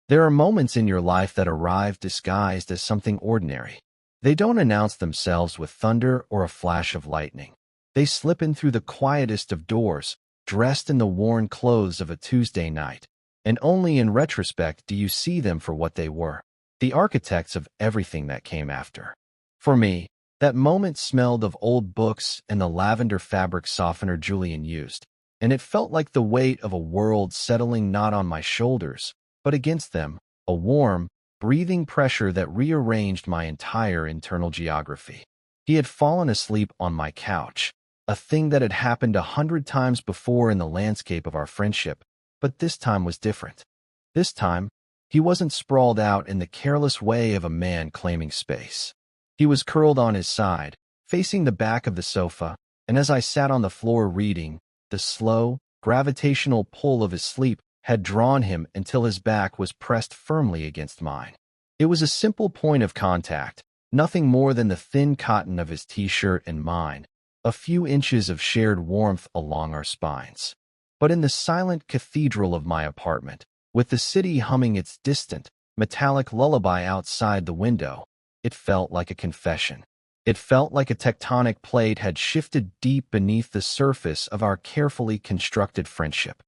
There are moments in your life that arrive disguised as something ordinary. They don't announce themselves with thunder or a flash of lightning. They slip in through the quietest of doors, dressed in the worn clothes of a Tuesday night. And only in retrospect do you see them for what they were, the architects of everything that came after. For me, that moment smelled of old books and the lavender fabric softener Julian used, and it felt like the weight of a world settling not on my shoulders, but against them, a warm, breathing pressure that rearranged my entire internal geography. He had fallen asleep on my couch, a thing that had happened 100 times before in the landscape of our friendship, but this time was different. This time, he wasn't sprawled out in the careless way of a man claiming space. He was curled on his side, facing the back of the sofa, and as I sat on the floor reading, the slow, gravitational pull of his sleep had drawn him until his back was pressed firmly against mine. It was a simple point of contact, nothing more than the thin cotton of his t-shirt and mine, a few inches of shared warmth along our spines. But in the silent cathedral of my apartment, with the city humming its distant, metallic lullaby outside the window, it felt like a confession. It felt like a tectonic plate had shifted deep beneath the surface of our carefully constructed friendship.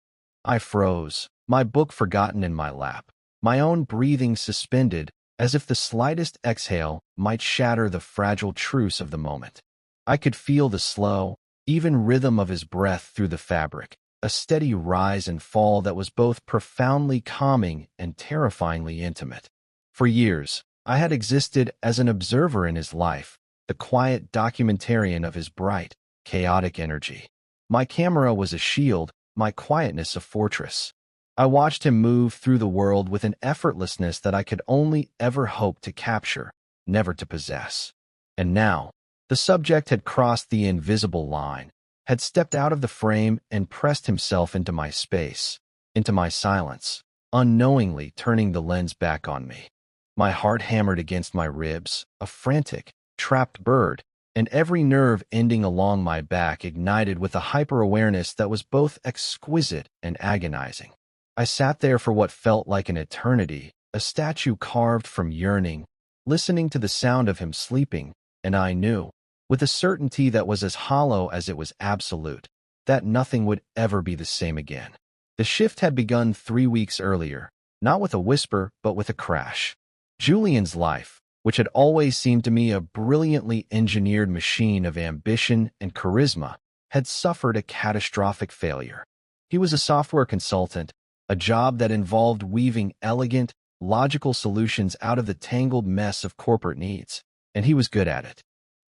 I froze, my book forgotten in my lap, my own breathing suspended, as if the slightest exhale might shatter the fragile truce of the moment. I could feel the slow, even rhythm of his breath through the fabric, a steady rise and fall that was both profoundly calming and terrifyingly intimate. For years, I had existed as an observer in his life, the quiet documentarian of his bright, chaotic energy. My camera was a shield, my quietness a fortress. I watched him move through the world with an effortlessness that I could only ever hope to capture, never to possess. And now, the subject had crossed the invisible line, had stepped out of the frame and pressed himself into my space, into my silence, unknowingly turning the lens back on me. My heart hammered against my ribs, a frantic, trapped bird, and every nerve ending along my back ignited with a hyper-awareness that was both exquisite and agonizing. I sat there for what felt like an eternity, a statue carved from yearning, listening to the sound of him sleeping, and I knew, with a certainty that was as hollow as it was absolute, that nothing would ever be the same again. The shift had begun 3 weeks earlier, not with a whisper, but with a crash. Julian's life, which had always seemed to me a brilliantly engineered machine of ambition and charisma, had suffered a catastrophic failure. He was a software consultant, a job that involved weaving elegant, logical solutions out of the tangled mess of corporate needs, and he was good at it.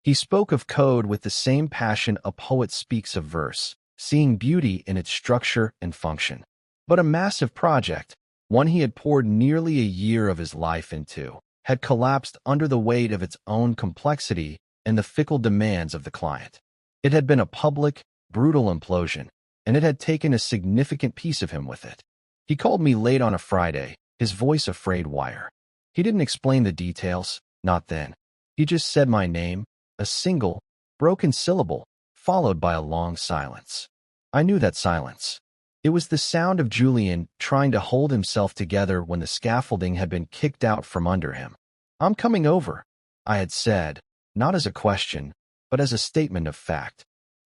He spoke of code with the same passion a poet speaks of verse, seeing beauty in its structure and function. But a massive project, one he had poured nearly a year of his life into, had collapsed under the weight of its own complexity and the fickle demands of the client. It had been a public, brutal implosion, and it had taken a significant piece of him with it. He called me late on a Friday, his voice a frayed wire. He didn't explain the details, not then. He just said my name, a single, broken syllable, followed by a long silence. I knew that silence. It was the sound of Julian trying to hold himself together when the scaffolding had been kicked out from under him. "I'm coming over," I had said, not as a question, but as a statement of fact.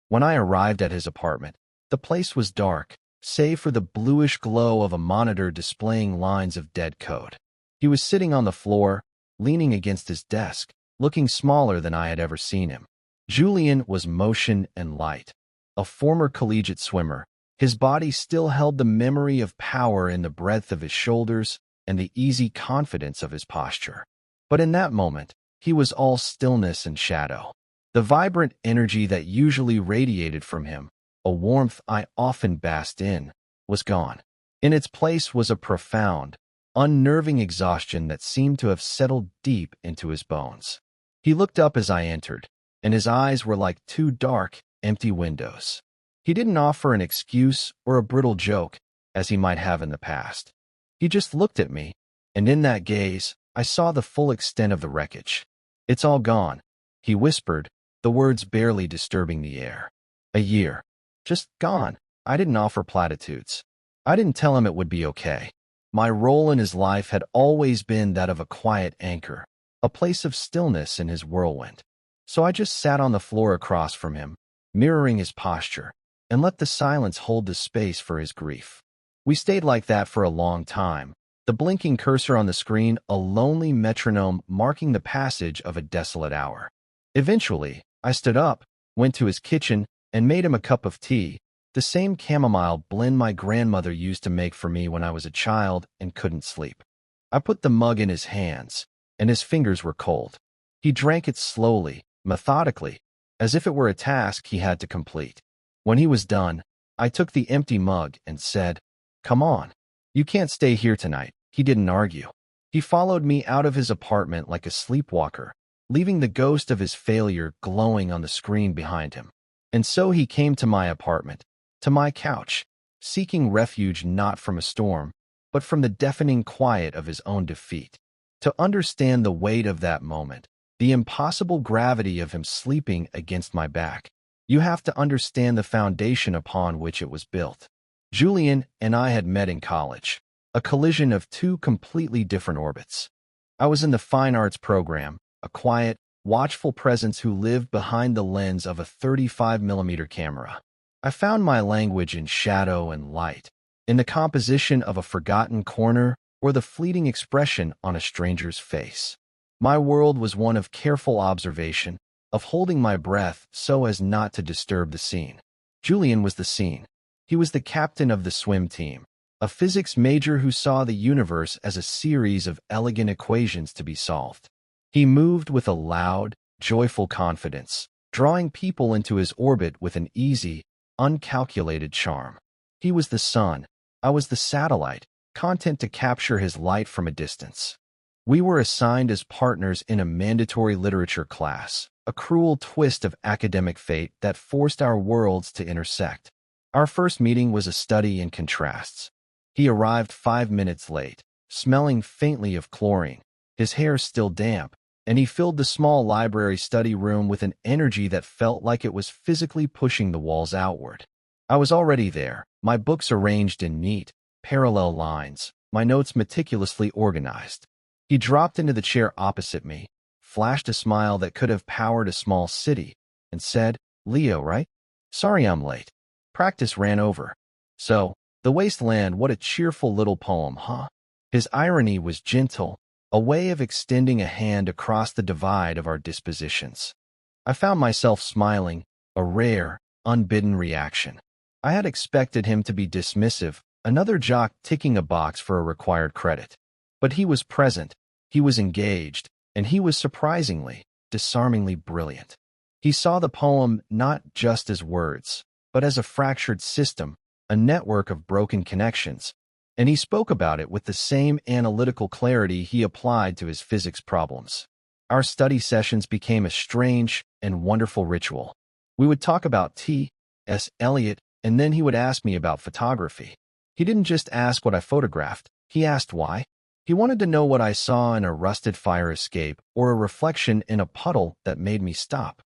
When I arrived at his apartment, the place was dark, save for the bluish glow of a monitor displaying lines of dead code. He was sitting on the floor, leaning against his desk, looking smaller than I had ever seen him. Julian was motion and light. A former collegiate swimmer, his body still held the memory of power in the breadth of his shoulders and the easy confidence of his posture. But in that moment, he was all stillness and shadow. The vibrant energy that usually radiated from him, a warmth I often basked in, was gone. In its place was a profound, unnerving exhaustion that seemed to have settled deep into his bones. He looked up as I entered, and his eyes were like two dark, empty windows. He didn't offer an excuse or a brittle joke, as he might have in the past. He just looked at me, and in that gaze, I saw the full extent of the wreckage. "It's all gone," he whispered, the words barely disturbing the air. "A year. Just gone." I didn't offer platitudes. I didn't tell him it would be okay. My role in his life had always been that of a quiet anchor, a place of stillness in his whirlwind. So I just sat on the floor across from him, mirroring his posture, and let the silence hold the space for his grief. We stayed like that for a long time, the blinking cursor on the screen a lonely metronome marking the passage of a desolate hour. Eventually, I stood up, went to his kitchen, and made him a cup of tea, the same chamomile blend my grandmother used to make for me when I was a child and couldn't sleep. I put the mug in his hands, and his fingers were cold. He drank it slowly, methodically, as if it were a task he had to complete. When he was done, I took the empty mug and said, "Come on. You can't stay here tonight." He didn't argue. He followed me out of his apartment like a sleepwalker, leaving the ghost of his failure glowing on the screen behind him. And so he came to my apartment, to my couch, seeking refuge not from a storm, but from the deafening quiet of his own defeat. To understand the weight of that moment, the impossible gravity of him sleeping against my back, you have to understand the foundation upon which it was built. Julian and I had met in college, a collision of two completely different orbits. I was in the fine arts program, a quiet, watchful presence who lived behind the lens of a 35mm camera. I found my language in shadow and light, in the composition of a forgotten corner or the fleeting expression on a stranger's face. My world was one of careful observation, of holding my breath so as not to disturb the scene. Julian was the scene. He was the captain of the swim team, a physics major who saw the universe as a series of elegant equations to be solved. He moved with a loud, joyful confidence, drawing people into his orbit with an easy, uncalculated charm. He was the sun, I was the satellite, content to capture his light from a distance. We were assigned as partners in a mandatory literature class, a cruel twist of academic fate that forced our worlds to intersect. Our first meeting was a study in contrasts. He arrived 5 minutes late, smelling faintly of chlorine, his hair still damp, and he filled the small library study room with an energy that felt like it was physically pushing the walls outward. I was already there, my books arranged in neat, parallel lines, my notes meticulously organized. He dropped into the chair opposite me, flashed a smile that could have powered a small city, and said, "Leo, right? Sorry I'm late. Practice ran over." So, The Wasteland, what a cheerful little poem, huh? His irony was gentle, a way of extending a hand across the divide of our dispositions. I found myself smiling, a rare, unbidden reaction. I had expected him to be dismissive, another jock ticking a box for a required credit. But he was present, he was engaged, and he was surprisingly, disarmingly brilliant. He saw the poem not just as words, but as a fractured system, a network of broken connections, and he spoke about it with the same analytical clarity he applied to his physics problems. Our study sessions became a strange and wonderful ritual. We would talk about T.S. Eliot, and then he would ask me about photography. He didn't just ask what I photographed, he asked why. He wanted to know what I saw in a rusted fire escape or a reflection in a puddle that made me stop.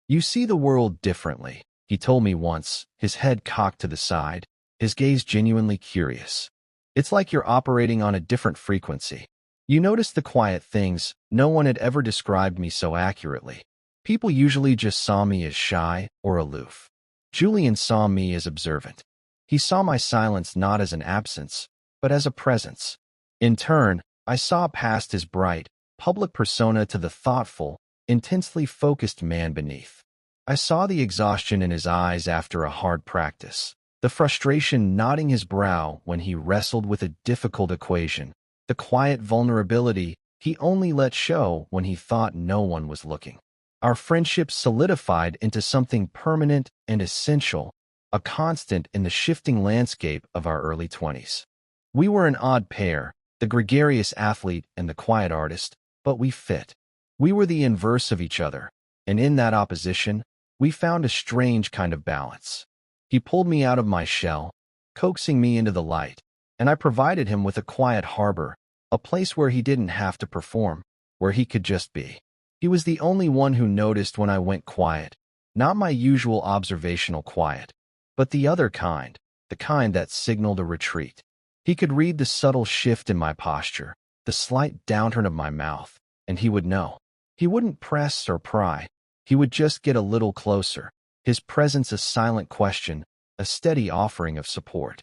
"You see the world differently," he told me once, his head cocked to the side, his gaze genuinely curious. "It's like you're operating on a different frequency. You notice the quiet things. No one had ever described me so accurately. People usually just saw me as shy or aloof. Julian saw me as observant. He saw my silence not as an absence, but as a presence. In turn, I saw past his bright, public persona to the thoughtful, intensely focused man beneath. I saw the exhaustion in his eyes after a hard practice, the frustration knotting his brow when he wrestled with a difficult equation, the quiet vulnerability he only let show when he thought no one was looking. Our friendship solidified into something permanent and essential, a constant in the shifting landscape of our early 20s. We were an odd pair, the gregarious athlete and the quiet artist, but we fit. We were the inverse of each other, and in that opposition, we found a strange kind of balance. He pulled me out of my shell, coaxing me into the light, and I provided him with a quiet harbor, a place where he didn't have to perform, where he could just be. He was the only one who noticed when I went quiet, not my usual observational quiet, but the other kind, the kind that signaled a retreat. He could read the subtle shift in my posture, the slight downturn of my mouth, and he would know. He wouldn't press or pry. He would just get a little closer, his presence a silent question, a steady offering of support.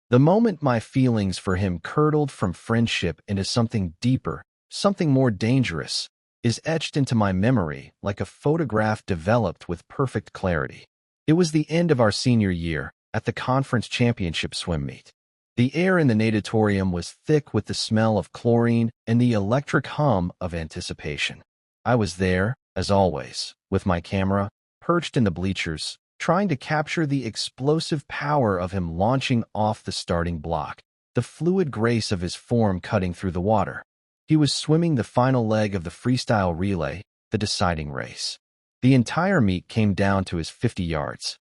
The moment my feelings for him curdled from friendship into something deeper, something more dangerous, is etched into my memory like a photograph developed with perfect clarity. It was the end of our senior year, at the conference championship swim meet. The air in the natatorium was thick with the smell of chlorine and the electric hum of anticipation. I was there, as always, with my camera, perched in the bleachers, trying to capture the explosive power of him launching off the starting block, the fluid grace of his form cutting through the water. He was swimming the final leg of the freestyle relay, the deciding race. The entire meet came down to his 50 yards.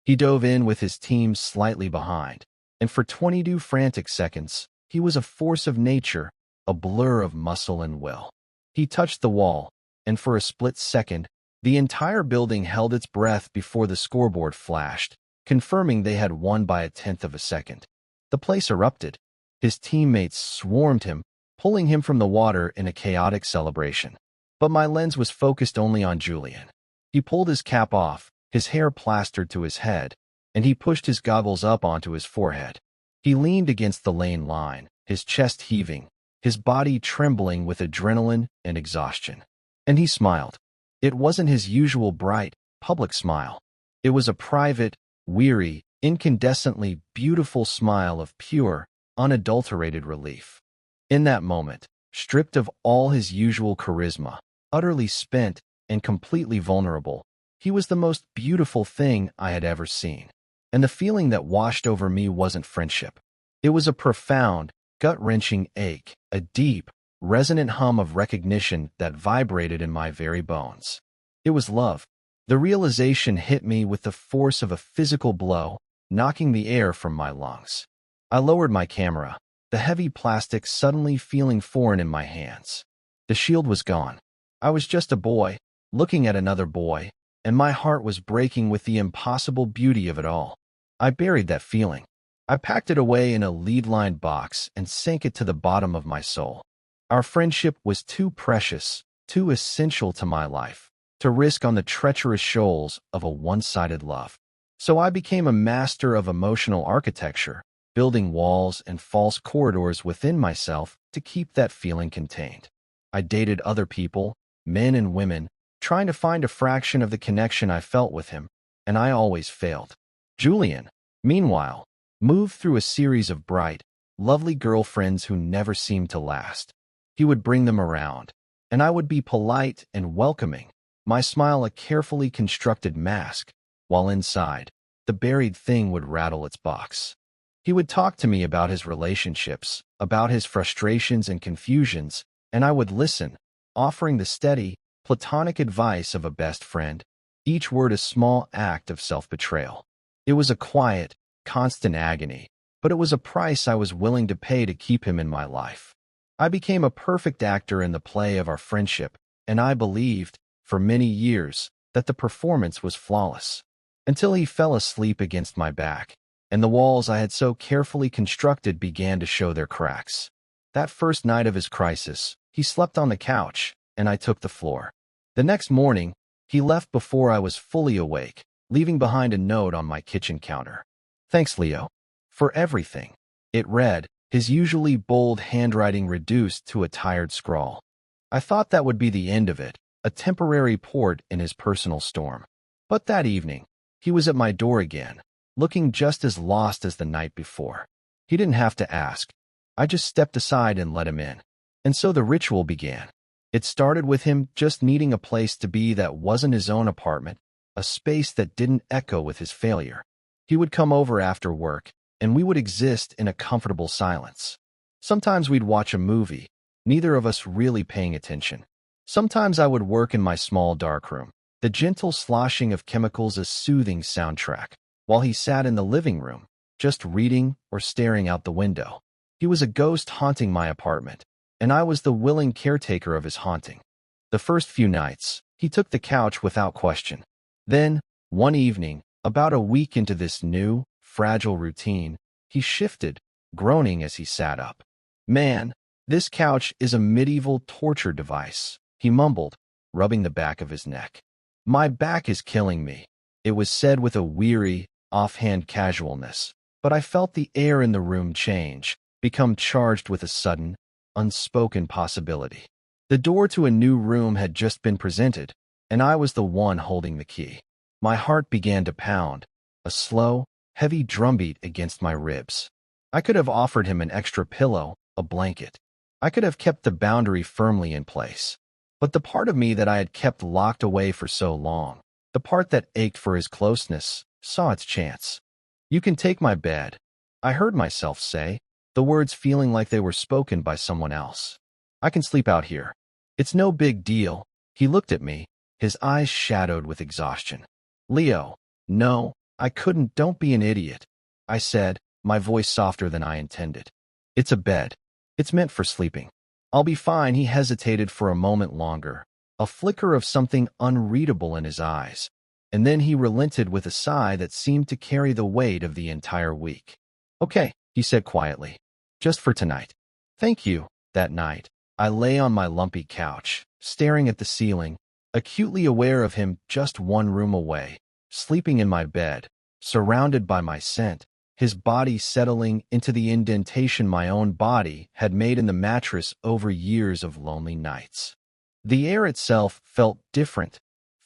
He dove in with his team slightly behind, and for 22 frantic seconds, he was a force of nature, a blur of muscle and will. He touched the wall, and for a split second, the entire building held its breath before the scoreboard flashed, confirming they had won by 1/10 of a second. The place erupted. His teammates swarmed him, pulling him from the water in a chaotic celebration. But my lens was focused only on Julian. He pulled his cap off, his hair plastered to his head, and he pushed his goggles up onto his forehead. He leaned against the lane line, his chest heaving, his body trembling with adrenaline and exhaustion. And he smiled. It wasn't his usual bright, public smile. It was a private, weary, incandescently beautiful smile of pure, unadulterated relief. In that moment, stripped of all his usual charisma, utterly spent and completely vulnerable, he was the most beautiful thing I had ever seen. And the feeling that washed over me wasn't friendship. It was a profound, gut-wrenching ache, a deep, resonant hum of recognition that vibrated in my very bones. It was love. The realization hit me with the force of a physical blow, knocking the air from my lungs. I lowered my camera, the heavy plastic suddenly feeling foreign in my hands. The shield was gone. I was just a boy, looking at another boy, and my heart was breaking with the impossible beauty of it all. I buried that feeling. I packed it away in a lead-lined box and sank it to the bottom of my soul. Our friendship was too precious, too essential to my life, to risk on the treacherous shoals of a one-sided love. So I became a master of emotional architecture, building walls and false corridors within myself to keep that feeling contained. I dated other people, men and women, trying to find a fraction of the connection I felt with him, and I always failed. Julian, meanwhile, moved through a series of bright, lovely girlfriends who never seemed to last. He would bring them around, and I would be polite and welcoming, my smile a carefully constructed mask, while inside, the buried thing would rattle its box. He would talk to me about his relationships, about his frustrations and confusions, and I would listen, offering the steady, platonic advice of a best friend, each word a small act of self-betrayal. It was a quiet, constant agony, but it was a price I was willing to pay to keep him in my life. I became a perfect actor in the play of our friendship, and I believed, for many years, that the performance was flawless. Until he fell asleep against my back, and the walls I had so carefully constructed began to show their cracks. That first night of his crisis, he slept on the couch, and I took the floor. The next morning, he left before I was fully awake, leaving behind a note on my kitchen counter. "Thanks, Leo, for everything." It read, his usually bold handwriting reduced to a tired scrawl. I thought that would be the end of it, a temporary port in his personal storm. But that evening, he was at my door again, looking just as lost as the night before. He didn't have to ask. I just stepped aside and let him in. And so the ritual began. It started with him just needing a place to be that wasn't his own apartment, a space that didn't echo with his failure. He would come over after work, and we would exist in a comfortable silence. Sometimes we'd watch a movie, neither of us really paying attention. Sometimes I would work in my small darkroom, the gentle sloshing of chemicals a soothing soundtrack, while he sat in the living room, just reading or staring out the window. He was a ghost haunting my apartment, and I was the willing caretaker of his haunting. The first few nights, he took the couch without question. Then, one evening, about a week into this new, fragile routine, he shifted, groaning as he sat up. "Man, this couch is a medieval torture device," he mumbled, rubbing the back of his neck. "My back is killing me." It was said with a weary, offhand casualness, but I felt the air in the room change, become charged with a sudden, unspoken possibility. The door to a new room had just been presented, and I was the one holding the key. My heart began to pound, a slow, heavy drumbeat against my ribs. I could have offered him an extra pillow, a blanket. I could have kept the boundary firmly in place. But the part of me that I had kept locked away for so long, the part that ached for his closeness, saw its chance. "You can take my bed," I heard myself say, the words feeling like they were spoken by someone else. "I can sleep out here. It's no big deal." He looked at me, his eyes shadowed with exhaustion. "Leo, no, I couldn't. Don't be an idiot," I said, my voice softer than I intended. "It's a bed. It's meant for sleeping. I'll be fine." He hesitated for a moment longer, a flicker of something unreadable in his eyes, and then he relented with a sigh that seemed to carry the weight of the entire week. "Okay," he said quietly, "just for tonight." "Thank you." That night, I lay on my lumpy couch, staring at the ceiling, acutely aware of him just one room away, sleeping in my bed, surrounded by my scent, his body settling into the indentation my own body had made in the mattress over years of lonely nights. The air itself felt different,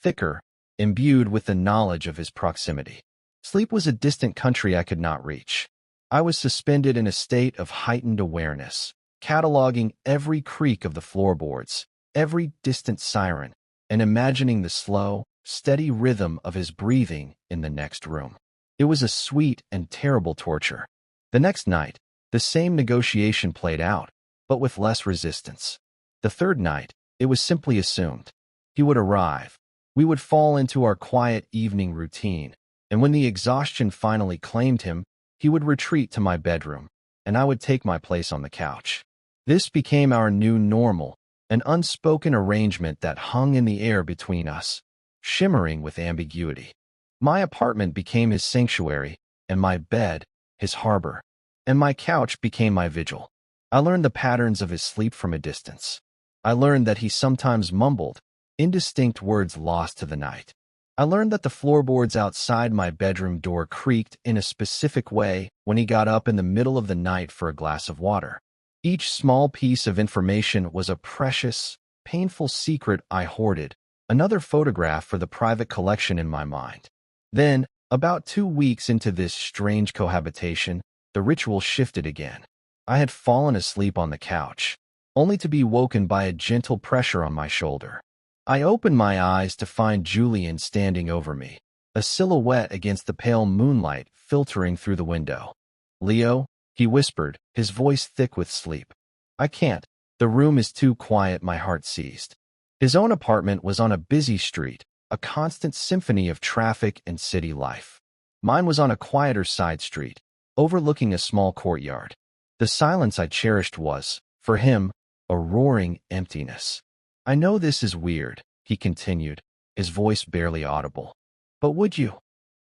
thicker, imbued with the knowledge of his proximity. Sleep was a distant country I could not reach. I was suspended in a state of heightened awareness, cataloging every creak of the floorboards, every distant siren, and imagining the slow, steady rhythm of his breathing in the next room. It was a sweet and terrible torture. The next night, the same negotiation played out, but with less resistance. The third night, it was simply assumed. He would arrive. We would fall into our quiet evening routine, and when the exhaustion finally claimed him, he would retreat to my bedroom, and I would take my place on the couch. This became our new normal, an unspoken arrangement that hung in the air between us, shimmering with ambiguity. My apartment became his sanctuary, and my bed, his harbor, and my couch became my vigil. I learned the patterns of his sleep from a distance. I learned that he sometimes mumbled, indistinct words lost to the night. I learned that the floorboards outside my bedroom door creaked in a specific way when he got up in the middle of the night for a glass of water. Each small piece of information was a precious, painful secret I hoarded, another photograph for the private collection in my mind. Then, about 2 weeks into this strange cohabitation, the ritual shifted again. I had fallen asleep on the couch, only to be woken by a gentle pressure on my shoulder. I opened my eyes to find Julian standing over me, a silhouette against the pale moonlight filtering through the window. "Leo," he whispered, his voice thick with sleep. "I can't. The room is too quiet." My heart seized. His own apartment was on a busy street, a constant symphony of traffic and city life. Mine was on a quieter side street, overlooking a small courtyard. The silence I cherished was, for him, a roaring emptiness. "I know this is weird," he continued, his voice barely audible. "But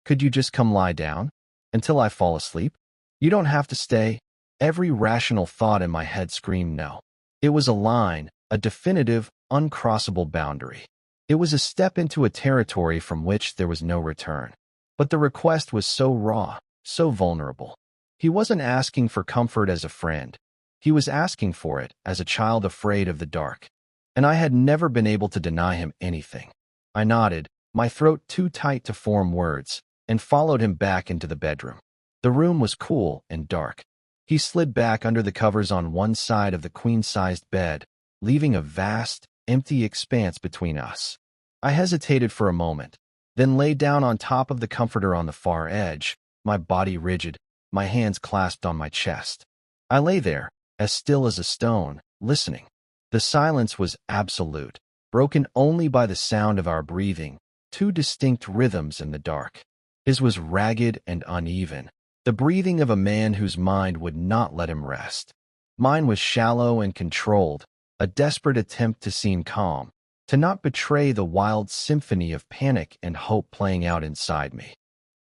could you just come lie down? Until I fall asleep? You don't have to stay." Every rational thought in my head screamed no. It was a line, a definitive, uncrossable boundary. It was a step into a territory from which there was no return. But the request was so raw, so vulnerable. He wasn't asking for comfort as a friend. He was asking for it as a child afraid of the dark. And I had never been able to deny him anything. I nodded, my throat too tight to form words, and followed him back into the bedroom. The room was cool and dark. He slid back under the covers on one side of the queen-sized bed, leaving a vast, empty expanse between us. I hesitated for a moment, then lay down on top of the comforter on the far edge, my body rigid, my hands clasped on my chest. I lay there, as still as a stone, listening. The silence was absolute, broken only by the sound of our breathing, two distinct rhythms in the dark. His was ragged and uneven, the breathing of a man whose mind would not let him rest. Mine was shallow and controlled, a desperate attempt to seem calm, to not betray the wild symphony of panic and hope playing out inside me.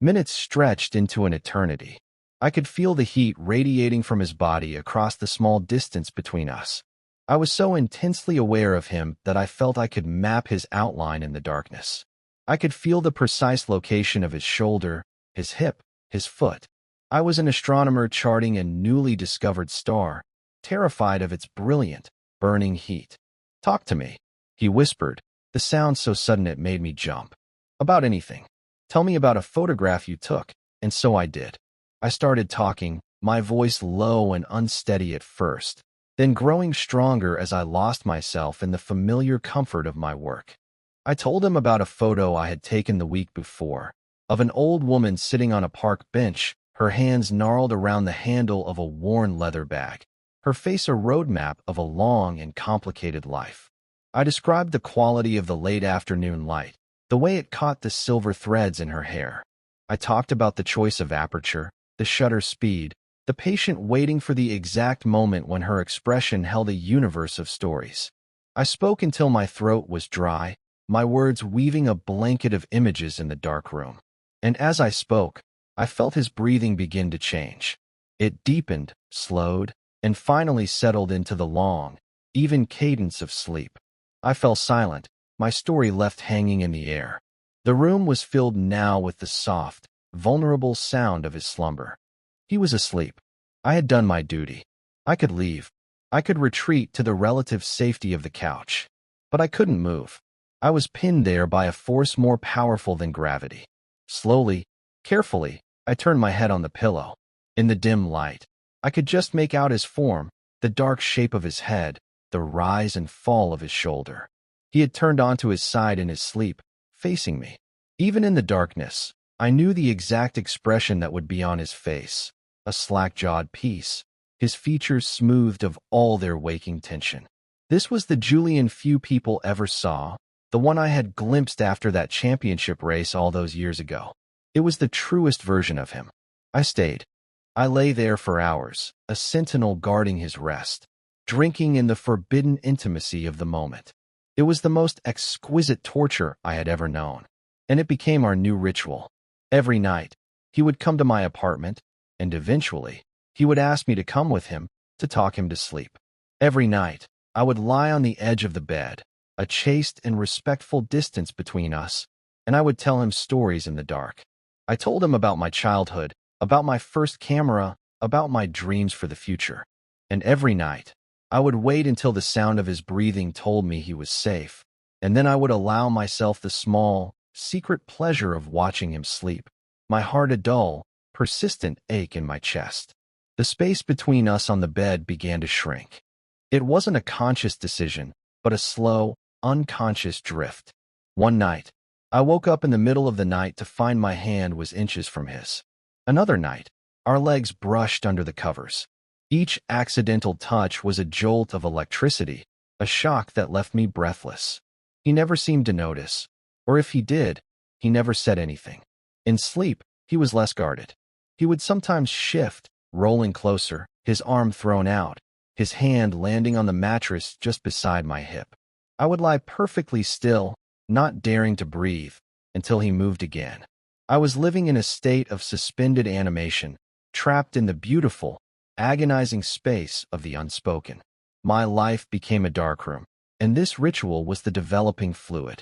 Minutes stretched into an eternity. I could feel the heat radiating from his body across the small distance between us. I was so intensely aware of him that I felt I could map his outline in the darkness. I could feel the precise location of his shoulder, his hip, his foot. I was an astronomer charting a newly discovered star, terrified of its brilliant, burning heat. "Talk to me," he whispered, the sound so sudden it made me jump. "About anything. Tell me about a photograph you took." And so I did. I started talking, my voice low and unsteady at first, then growing stronger as I lost myself in the familiar comfort of my work. I told him about a photo I had taken the week before, of an old woman sitting on a park bench, her hands gnarled around the handle of a worn leather bag, her face a roadmap of a long and complicated life. I described the quality of the late afternoon light, the way it caught the silver threads in her hair. I talked about the choice of aperture, the shutter speed, the patient waiting for the exact moment when her expression held a universe of stories. I spoke until my throat was dry, my words weaving a blanket of images in the dark room. And as I spoke, I felt his breathing begin to change. It deepened, slowed, and finally settled into the long, even cadence of sleep. I fell silent, my story left hanging in the air. The room was filled now with the soft, vulnerable sound of his slumber. He was asleep. I had done my duty. I could leave. I could retreat to the relative safety of the couch. But I couldn't move. I was pinned there by a force more powerful than gravity. Slowly, carefully, I turned my head on the pillow. In the dim light, I could just make out his form, the dark shape of his head, the rise and fall of his shoulder. He had turned onto his side in his sleep, facing me. Even in the darkness, I knew the exact expression that would be on his face, a slack-jawed peace, his features smoothed of all their waking tension. This was the Julian few people ever saw, the one I had glimpsed after that championship race all those years ago. It was the truest version of him. I stayed. I lay there for hours, a sentinel guarding his rest, drinking in the forbidden intimacy of the moment. It was the most exquisite torture I had ever known, and it became our new ritual. Every night, he would come to my apartment, and eventually, he would ask me to come with him to talk him to sleep. Every night, I would lie on the edge of the bed, a chaste and respectful distance between us, and I would tell him stories in the dark. I told him about my childhood, about my first camera, about my dreams for the future. And every night, I would wait until the sound of his breathing told me he was safe, and then I would allow myself the small, secret pleasure of watching him sleep, my heart a dull, persistent ache in my chest. The space between us on the bed began to shrink. It wasn't a conscious decision, but a slow, unconscious drift. One night, I woke up in the middle of the night to find my hand was inches from his. Another night, our legs brushed under the covers. Each accidental touch was a jolt of electricity, a shock that left me breathless. He never seemed to notice, or if he did, he never said anything. In sleep, he was less guarded. He would sometimes shift, rolling closer, his arm thrown out, his hand landing on the mattress just beside my hip. I would lie perfectly still, not daring to breathe, until he moved again. I was living in a state of suspended animation, trapped in the beautiful, agonizing space of the unspoken. My life became a darkroom, and this ritual was the developing fluid.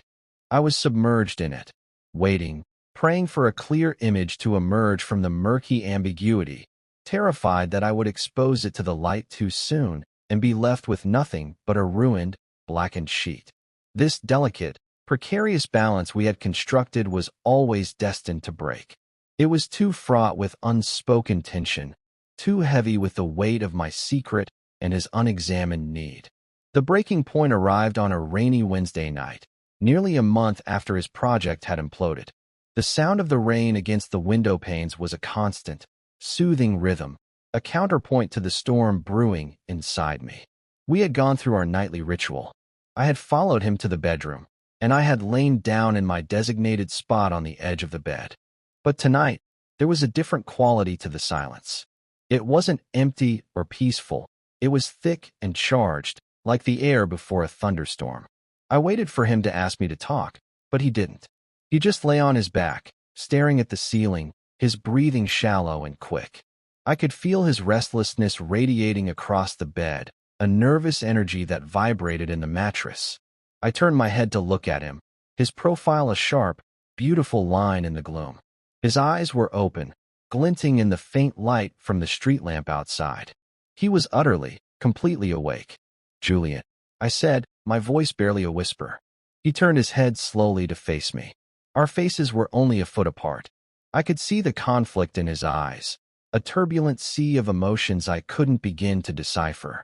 I was submerged in it, waiting, praying for a clear image to emerge from the murky ambiguity, terrified that I would expose it to the light too soon and be left with nothing but a ruined, blackened sheet. This delicate, precarious balance we had constructed was always destined to break. It was too fraught with unspoken tension, too heavy with the weight of my secret and his unexamined need. The breaking point arrived on a rainy Wednesday night, nearly a month after his project had imploded. The sound of the rain against the window panes was a constant, soothing rhythm, a counterpoint to the storm brewing inside me. We had gone through our nightly ritual. I had followed him to the bedroom, and I had lain down in my designated spot on the edge of the bed. But tonight, there was a different quality to the silence. It wasn't empty or peaceful. It was thick and charged, like the air before a thunderstorm. I waited for him to ask me to talk, but he didn't. He just lay on his back, staring at the ceiling, his breathing shallow and quick. I could feel his restlessness radiating across the bed, a nervous energy that vibrated in the mattress. I turned my head to look at him, his profile a sharp, beautiful line in the gloom. His eyes were open, glinting in the faint light from the street lamp outside. He was utterly, completely awake. "Julian," I said, my voice barely a whisper. He turned his head slowly to face me. Our faces were only a foot apart. I could see the conflict in his eyes, a turbulent sea of emotions I couldn't begin to decipher.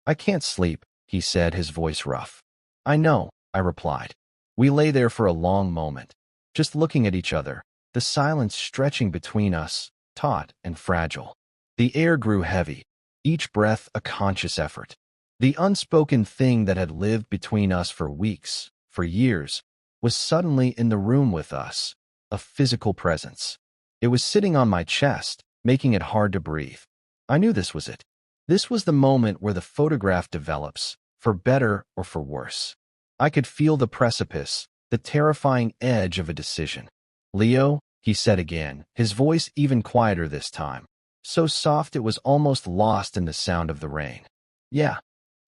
"I can't sleep," he said, his voice rough. "I know," I replied. We lay there for a long moment, just looking at each other, the silence stretching between us, taut and fragile. The air grew heavy, each breath a conscious effort. The unspoken thing that had lived between us for weeks, for years, was suddenly in the room with us, a physical presence. It was sitting on my chest, making it hard to breathe. I knew this was it. This was the moment where the photograph develops, for better or for worse. I could feel the precipice, the terrifying edge of a decision. "Leo," he said again, his voice even quieter this time, so soft it was almost lost in the sound of the rain. "Yeah."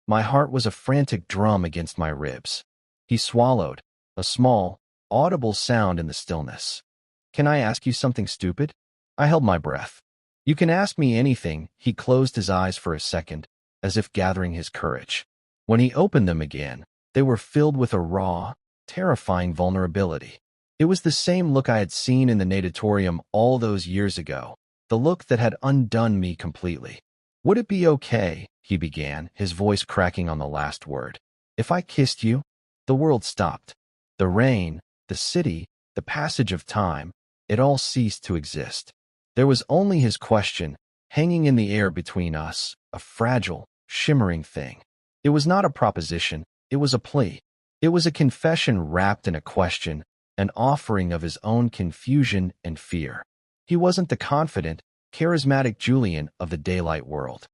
My heart was a frantic drum against my ribs. He swallowed, a small, audible sound in the stillness. "Can I ask you something stupid?" I held my breath. "You can ask me anything." He closed his eyes for a second, as if gathering his courage. When he opened them again, they were filled with a raw, terrifying vulnerability. It was the same look I had seen in the natatorium all those years ago, the look that had undone me completely. "Would it be okay," he began, his voice cracking on the last word, "if I kissed you?" The world stopped. The rain, the city, the passage of time, it all ceased to exist. There was only his question, hanging in the air between us, a fragile, shimmering thing. It was not a proposition, it was a plea. It was a confession wrapped in a question, an offering of his own confusion and fear. He wasn't the confident, charismatic Julian of the daylight world.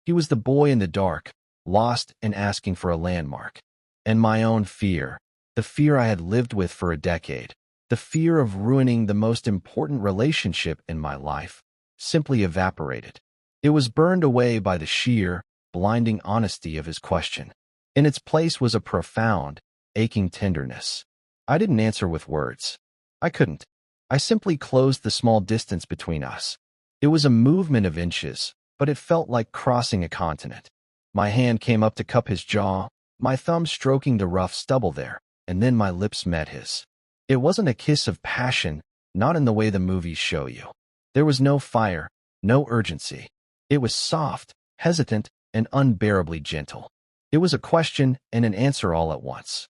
He was the boy in the dark, lost and asking for a landmark. And my own fear, the fear I had lived with for a decade, the fear of ruining the most important relationship in my life, simply evaporated. It was burned away by the sheer, blinding honesty of his question. In its place was a profound, aching tenderness. I didn't answer with words. I couldn't. I simply closed the small distance between us. It was a movement of inches, but it felt like crossing a continent. My hand came up to cup his jaw, my thumb stroking the rough stubble there, and then my lips met his. It wasn't a kiss of passion, not in the way the movies show you. There was no fire, no urgency. It was soft, hesitant, and unbearably gentle. It was a question and an answer all at once.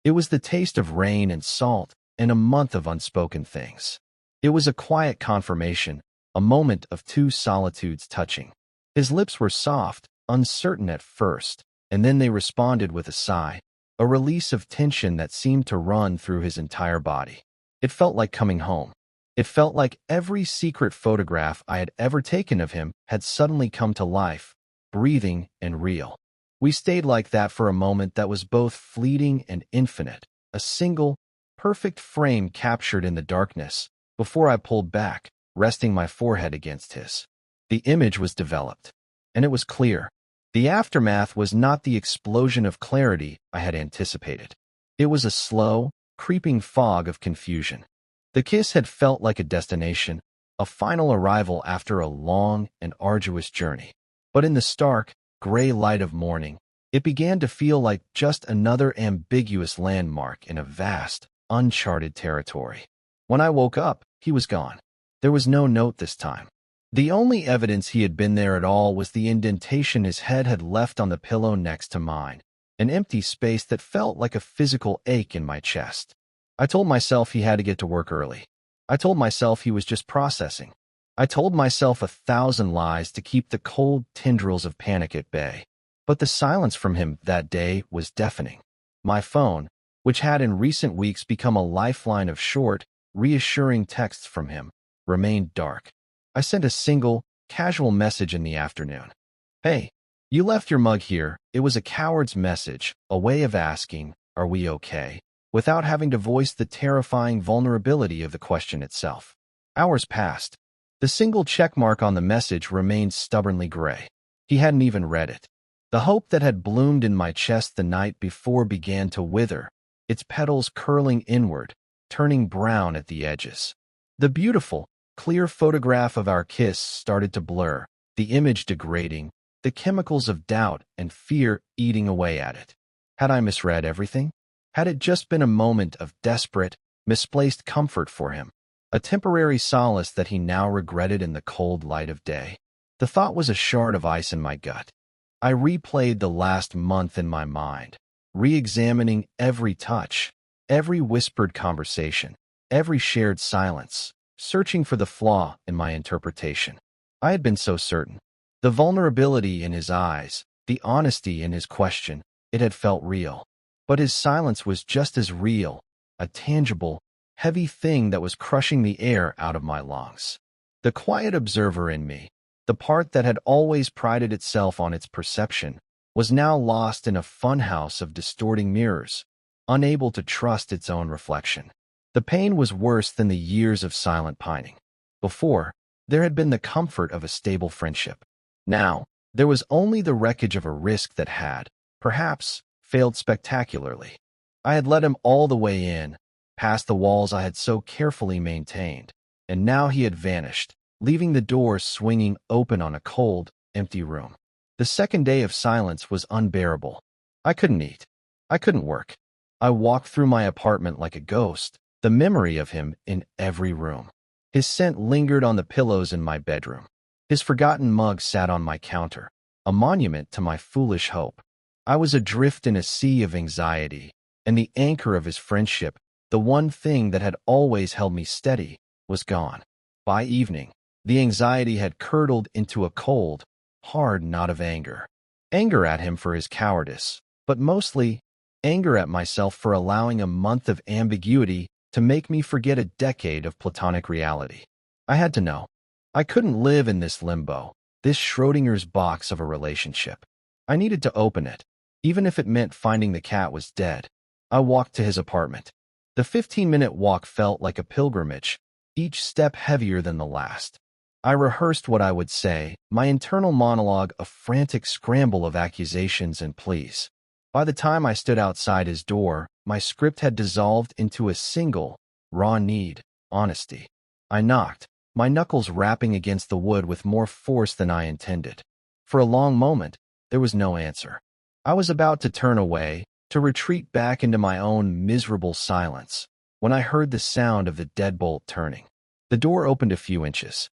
It was the taste of rain and salt and a month of unspoken things. It was a quiet confirmation, a moment of two solitudes touching. His lips were soft, uncertain at first, and then they responded with a sigh, a release of tension that seemed to run through his entire body. It felt like coming home. It felt like every secret photograph I had ever taken of him had suddenly come to life, breathing and real. We stayed like that for a moment that was both fleeting and infinite, a single, perfect frame captured in the darkness, before I pulled back, resting my forehead against his. The image was developed, and it was clear. The aftermath was not the explosion of clarity I had anticipated. It was a slow, creeping fog of confusion. The kiss had felt like a destination, a final arrival after a long and arduous journey. But in the stark, gray light of morning, it began to feel like just another ambiguous landmark in a vast, uncharted territory. When I woke up, he was gone. There was no note this time. The only evidence he had been there at all was the indentation his head had left on the pillow next to mine, an empty space that felt like a physical ache in my chest. I told myself he had to get to work early. I told myself he was just processing. I told myself 1,000 lies to keep the cold tendrils of panic at bay. But the silence from him that day was deafening. My phone, which had in recent weeks become a lifeline of short, reassuring texts from him, remained dark. I sent a single, casual message in the afternoon. "Hey, you left your mug here." It was a coward's message, a way of asking, "Are we okay?" without having to voice the terrifying vulnerability of the question itself. Hours passed. The single checkmark on the message remained stubbornly gray. He hadn't even read it. The hope that had bloomed in my chest the night before began to wither, its petals curling inward, turning brown at the edges. The beautiful, clear photograph of our kiss started to blur, the image degrading, the chemicals of doubt and fear eating away at it. Had I misread everything? Had it just been a moment of desperate, misplaced comfort for him? A temporary solace that he now regretted in the cold light of day? The thought was a shard of ice in my gut. I replayed the last month in my mind, re-examining every touch, every whispered conversation, every shared silence, searching for the flaw in my interpretation. I had been so certain. The vulnerability in his eyes, the honesty in his question, it had felt real. But his silence was just as real, a tangible, heavy thing that was crushing the air out of my lungs. The quiet observer in me, the part that had always prided itself on its perception, was now lost in a funhouse of distorting mirrors, unable to trust its own reflection. The pain was worse than the years of silent pining. Before, there had been the comfort of a stable friendship. Now, there was only the wreckage of a risk that had, perhaps, failed spectacularly. I had let him all the way in, past the walls I had so carefully maintained, and now he had vanished, leaving the door swinging open on a cold, empty room. The second day of silence was unbearable. I couldn't eat. I couldn't work. I walked through my apartment like a ghost, the memory of him in every room. His scent lingered on the pillows in my bedroom. His forgotten mug sat on my counter, a monument to my foolish hope. I was adrift in a sea of anxiety, and the anchor of his friendship, the one thing that had always held me steady, was gone. By evening, the anxiety had curdled into a cold, hard knot of anger. Anger at him for his cowardice, but mostly anger at myself for allowing a month of ambiguity to make me forget a decade of platonic reality. I had to know. I couldn't live in this limbo, this Schrodinger's box of a relationship. I needed to open it, even if it meant finding the cat was dead. I walked to his apartment. The 15-minute walk felt like a pilgrimage, each step heavier than the last. I rehearsed what I would say, my internal monologue a frantic scramble of accusations and pleas. By the time I stood outside his door, my script had dissolved into a single, raw need, honesty. I knocked, my knuckles rapping against the wood with more force than I intended. For a long moment, there was no answer. I was about to turn away, to retreat back into my own miserable silence, when I heard the sound of the deadbolt turning. The door opened a few inches.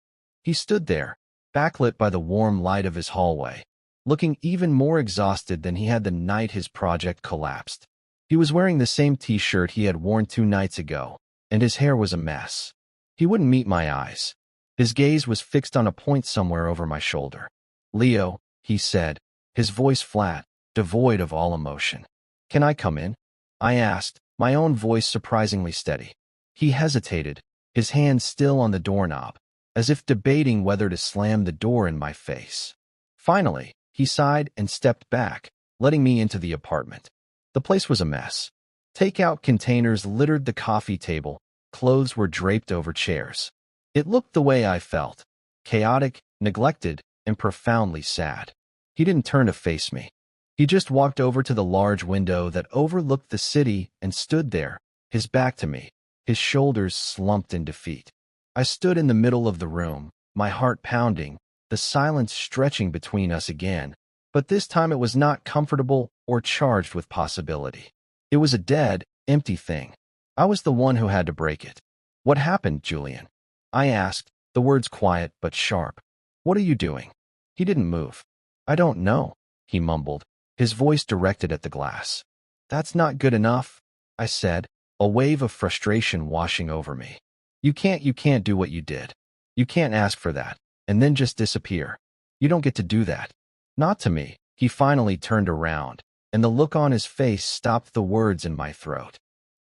He stood there, backlit by the warm light of his hallway, looking even more exhausted than he had the night his project collapsed. He was wearing the same t-shirt he had worn 2 nights ago, and his hair was a mess. He wouldn't meet my eyes. His gaze was fixed on a point somewhere over my shoulder. "Leo," he said, his voice flat, devoid of all emotion. "Can I come in?" I asked, my own voice surprisingly steady. He hesitated, his hand still on the doorknob, as if debating whether to slam the door in my face. Finally, he sighed and stepped back, letting me into the apartment. The place was a mess. Takeout containers littered the coffee table, clothes were draped over chairs. It looked the way I felt, chaotic, neglected, and profoundly sad. He didn't turn to face me. He just walked over to the large window that overlooked the city and stood there, his back to me, his shoulders slumped in defeat. I stood in the middle of the room, my heart pounding, the silence stretching between us again, but this time it was not comfortable or charged with possibility. It was a dead, empty thing. I was the one who had to break it. "What happened, Julian?" I asked, the words quiet but sharp. "What are you doing?" He didn't move. "I don't know," he mumbled, his voice directed at the glass. "That's not good enough," I said, a wave of frustration washing over me. You can't do what you did. You can't ask for that, and then just disappear. You don't get to do that." "Not to me." He finally turned around, and the look on his face stopped the words in my throat.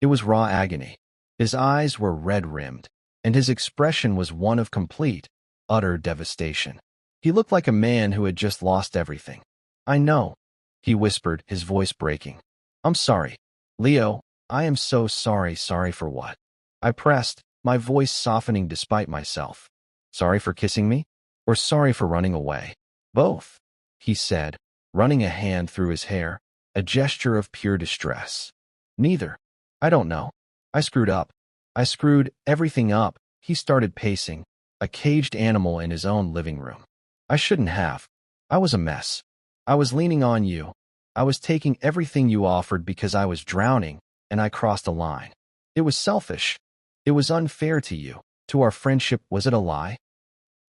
It was raw agony. His eyes were red-rimmed, and his expression was one of complete, utter devastation. He looked like a man who had just lost everything. "I know," he whispered, his voice breaking. "I'm sorry. Leo, I am so sorry." "Sorry for what?" I pressed, my voice softening despite myself. Sorry for kissing me? Or sorry for running away? Both, he said, running a hand through his hair, a gesture of pure distress. Neither. I don't know. I screwed up. I screwed everything up. He started pacing, a caged animal in his own living room. I shouldn't have. I was a mess. I was leaning on you. I was taking everything you offered because I was drowning, and I crossed a line. It was selfish. It was unfair to you. To our friendship, was it a lie?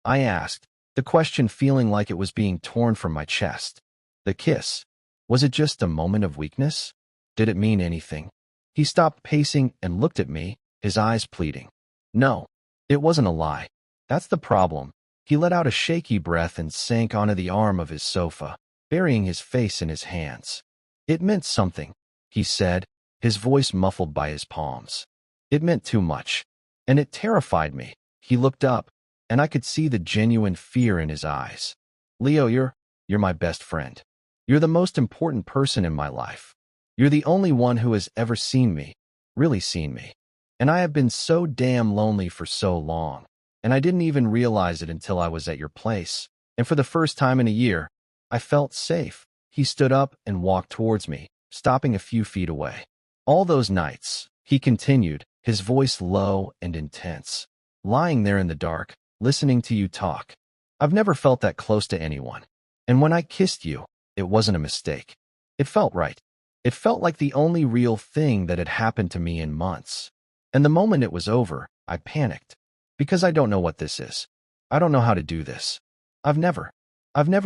I asked, the question feeling like it was being torn from my chest. The kiss. Was it just a moment of weakness? Did it mean anything? He stopped pacing and looked at me, his eyes pleading. No, it wasn't a lie. That's the problem. He let out a shaky breath and sank onto the arm of his sofa, burying his face in his hands. It meant something, he said, his voice muffled by his palms. It meant too much, and it terrified me. He looked up, and I could see the genuine fear in his eyes. Leo, you're my best friend. You're the most important person in my life. You're the only one who has ever seen me, really seen me. And I have been so damn lonely for so long, and I didn't even realize it until I was at your place. And for the first time in a year, I felt safe. He stood up and walked towards me, stopping a few feet away. All those nights, he continued, his voice low and intense, lying there in the dark, listening to you talk. I've never felt that close to anyone. And when I kissed you, it wasn't a mistake. It felt right. It felt like the only real thing that had happened to me in months. And the moment it was over, I panicked. Because I don't know what this is. I don't know how to do this. I've never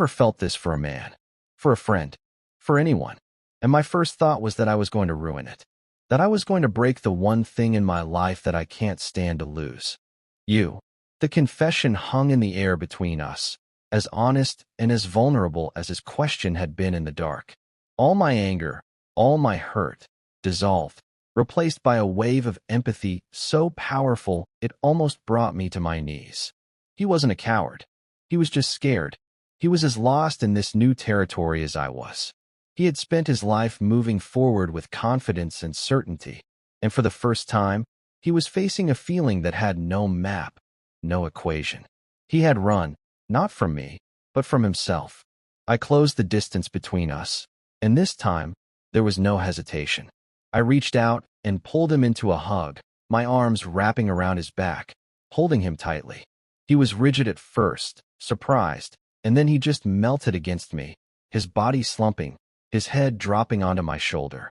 felt this for a man, for a friend, for anyone. And my first thought was that I was going to ruin it. That I was going to break the one thing in my life that I can't stand to lose. You. The confession hung in the air between us, as honest and as vulnerable as his question had been in the dark. All my anger, all my hurt, dissolved, replaced by a wave of empathy so powerful it almost brought me to my knees. He wasn't a coward. He was just scared. He was as lost in this new territory as I was. He had spent his life moving forward with confidence and certainty, and for the first time, he was facing a feeling that had no map, no equation. He had run, not from me, but from himself. I closed the distance between us, and this time, there was no hesitation. I reached out and pulled him into a hug, my arms wrapping around his back, holding him tightly. He was rigid at first, surprised, and then he just melted against me, his body slumping, his head dropping onto my shoulder.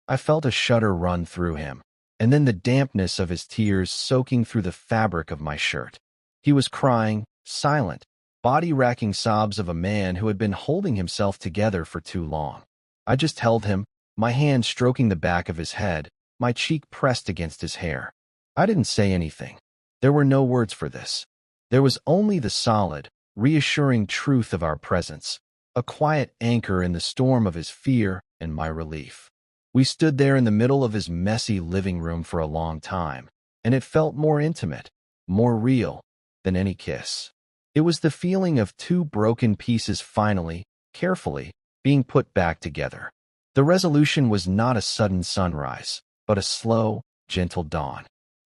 I felt a shudder run through him, and then the dampness of his tears soaking through the fabric of my shirt. He was crying, silent, body-racking sobs of a man who had been holding himself together for too long. I just held him, my hand stroking the back of his head, my cheek pressed against his hair. I didn't say anything. There were no words for this. There was only the solid, reassuring truth of our presence, a quiet anchor in the storm of his fear and my relief. We stood there in the middle of his messy living room for a long time, and it felt more intimate, more real than any kiss. It was the feeling of two broken pieces finally, carefully, being put back together. The resolution was not a sudden sunrise, but a slow, gentle dawn.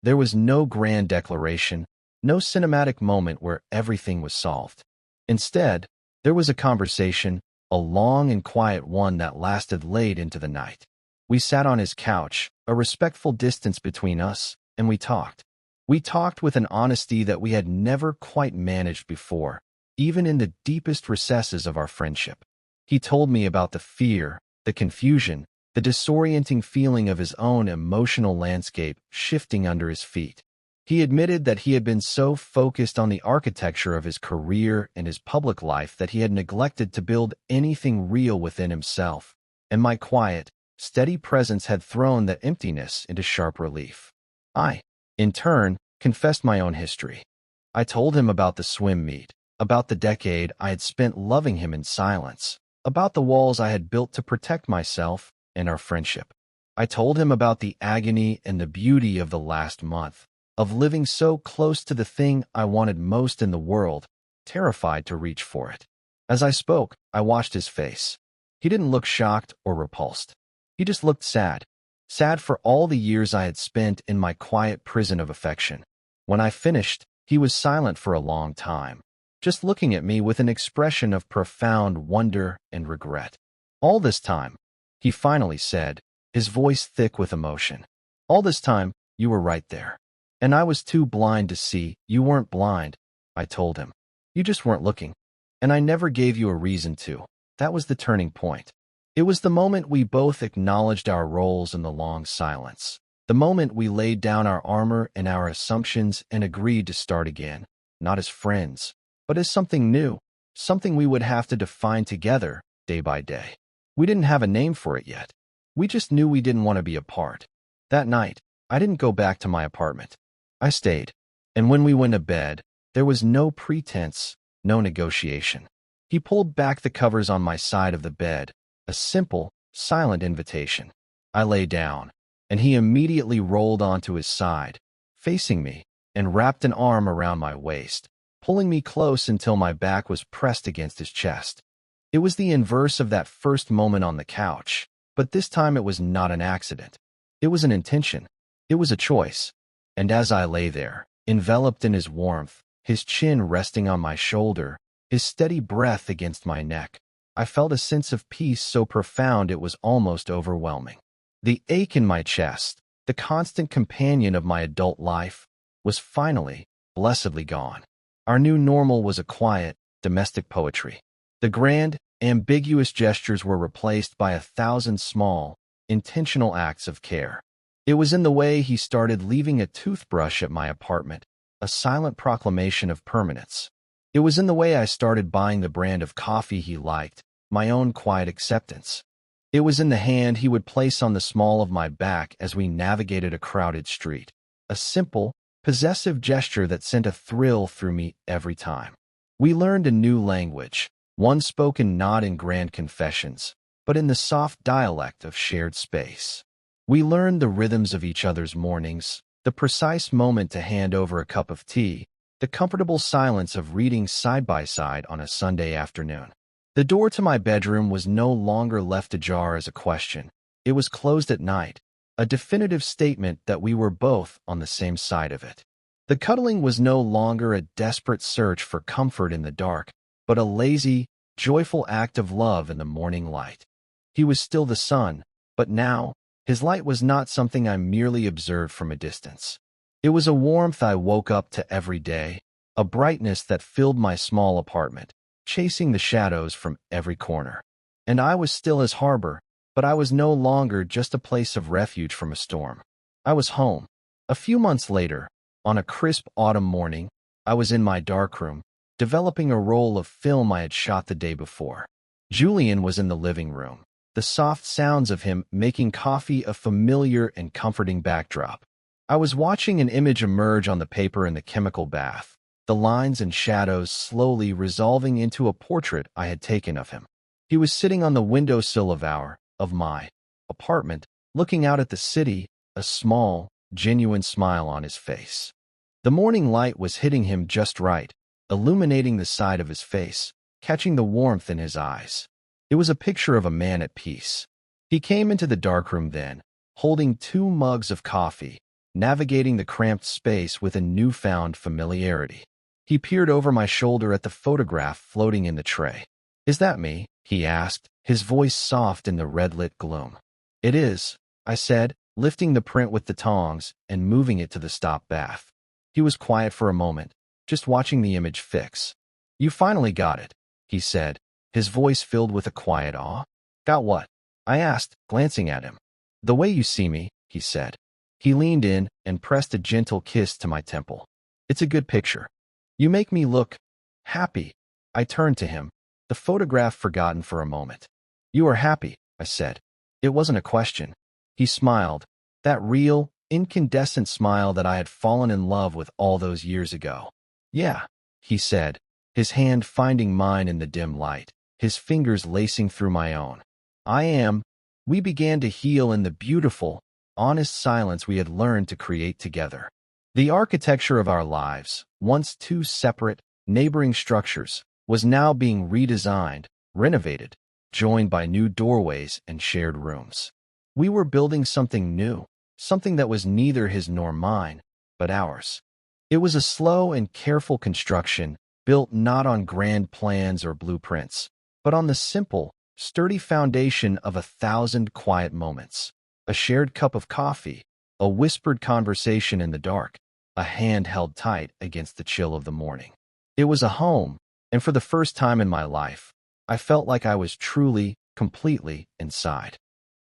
There was no grand declaration, no cinematic moment where everything was solved. Instead, there was a conversation, a long and quiet one that lasted late into the night. We sat on his couch, a respectful distance between us, and we talked. We talked with an honesty that we had never quite managed before, even in the deepest recesses of our friendship. He told me about the fear, the confusion, the disorienting feeling of his own emotional landscape shifting under his feet. He admitted that he had been so focused on the architecture of his career and his public life that he had neglected to build anything real within himself, and my quiet, steady presence had thrown that emptiness into sharp relief. I, in turn, confessed my own history. I told him about the swim meet, about the decade I had spent loving him in silence, about the walls I had built to protect myself and our friendship. I told him about the agony and the beauty of the last month, of living so close to the thing I wanted most in the world, terrified to reach for it. As I spoke, I watched his face. He didn't look shocked or repulsed. He just looked sad. Sad for all the years I had spent in my quiet prison of affection. When I finished, He was silent for a long time, just looking at me with an expression of profound wonder and regret. All this time, he finally said, his voice thick with emotion. All this time, you were right there. And I was too blind to see. You weren't blind, I told him. You just weren't looking. And I never gave you a reason to. That was the turning point. It was the moment we both acknowledged our roles in the long silence. The moment we laid down our armor and our assumptions and agreed to start again, not as friends, but as something new, something we would have to define together, day by day. We didn't have a name for it yet. We just knew we didn't want to be apart. That night, I didn't go back to my apartment. I stayed. And when we went to bed, there was no pretense, no negotiation. He pulled back the covers on my side of the bed, a simple, silent invitation. I lay down, and he immediately rolled onto his side, facing me, and wrapped an arm around my waist, pulling me close until my back was pressed against his chest. It was the inverse of that first moment on the couch, but this time it was not an accident. It was an intention. It was a choice. And as I lay there, enveloped in his warmth, his chin resting on my shoulder, his steady breath against my neck, I felt a sense of peace so profound it was almost overwhelming. The ache in my chest, the constant companion of my adult life, was finally, blessedly gone. Our new normal was a quiet, domestic poetry. The grand, ambiguous gestures were replaced by 1,000 small, intentional acts of care. It was in the way he started leaving a toothbrush at my apartment, a silent proclamation of permanence. It was in the way I started buying the brand of coffee he liked, my own quiet acceptance. It was in the hand he would place on the small of my back as we navigated a crowded street, a simple, possessive gesture that sent a thrill through me every time. We learned a new language, one spoken not in grand confessions, but in the soft dialect of shared space. We learned the rhythms of each other's mornings, the precise moment to hand over a cup of tea, the comfortable silence of reading side by side on a Sunday afternoon. The door to my bedroom was no longer left ajar as a question. It was closed at night, a definitive statement that we were both on the same side of it. The cuddling was no longer a desperate search for comfort in the dark, but a lazy, joyful act of love in the morning light. He was still the sun, but now, his light was not something I merely observed from a distance. It was a warmth I woke up to every day, a brightness that filled my small apartment, chasing the shadows from every corner. And I was still his harbor, but I was no longer just a place of refuge from a storm. I was home. A few months later, on a crisp autumn morning, I was in my darkroom, developing a roll of film I had shot the day before. Julian was in the living room, the soft sounds of him making coffee a familiar and comforting backdrop. I was watching an image emerge on the paper in the chemical bath, the lines and shadows slowly resolving into a portrait I had taken of him. He was sitting on the windowsill of my apartment, looking out at the city, a small, genuine smile on his face. The morning light was hitting him just right, illuminating the side of his face, catching the warmth in his eyes. It was a picture of a man at peace. He came into the darkroom then, holding 2 mugs of coffee, navigating the cramped space with a newfound familiarity. He peered over my shoulder at the photograph floating in the tray. "Is that me?" he asked, his voice soft in the red-lit gloom. "It is," I said, lifting the print with the tongs and moving it to the stop bath. He was quiet for a moment, just watching the image fix. "You finally got it," he said, his voice filled with a quiet awe. "Got what?" I asked, glancing at him. "The way you see me," he said. He leaned in and pressed a gentle kiss to my temple. "It's a good picture. You make me look happy." I turned to him, the photograph forgotten for a moment. "You are happy," I said. It wasn't a question. He smiled, that real, incandescent smile that I had fallen in love with all those years ago. "Yeah," he said, his hand finding mine in the dim light, his fingers lacing through my own. "I am." We began to heal in the beautiful, honest silence we had learned to create together. The architecture of our lives, once 2 separate, neighboring structures, was now being redesigned, renovated, joined by new doorways and shared rooms. We were building something new, something that was neither his nor mine, but ours. It was a slow and careful construction, built not on grand plans or blueprints, but on the simple, sturdy foundation of 1,000 quiet moments. A shared cup of coffee, a whispered conversation in the dark, a hand held tight against the chill of the morning. It was a home, and for the first time in my life, I felt like I was truly, completely inside.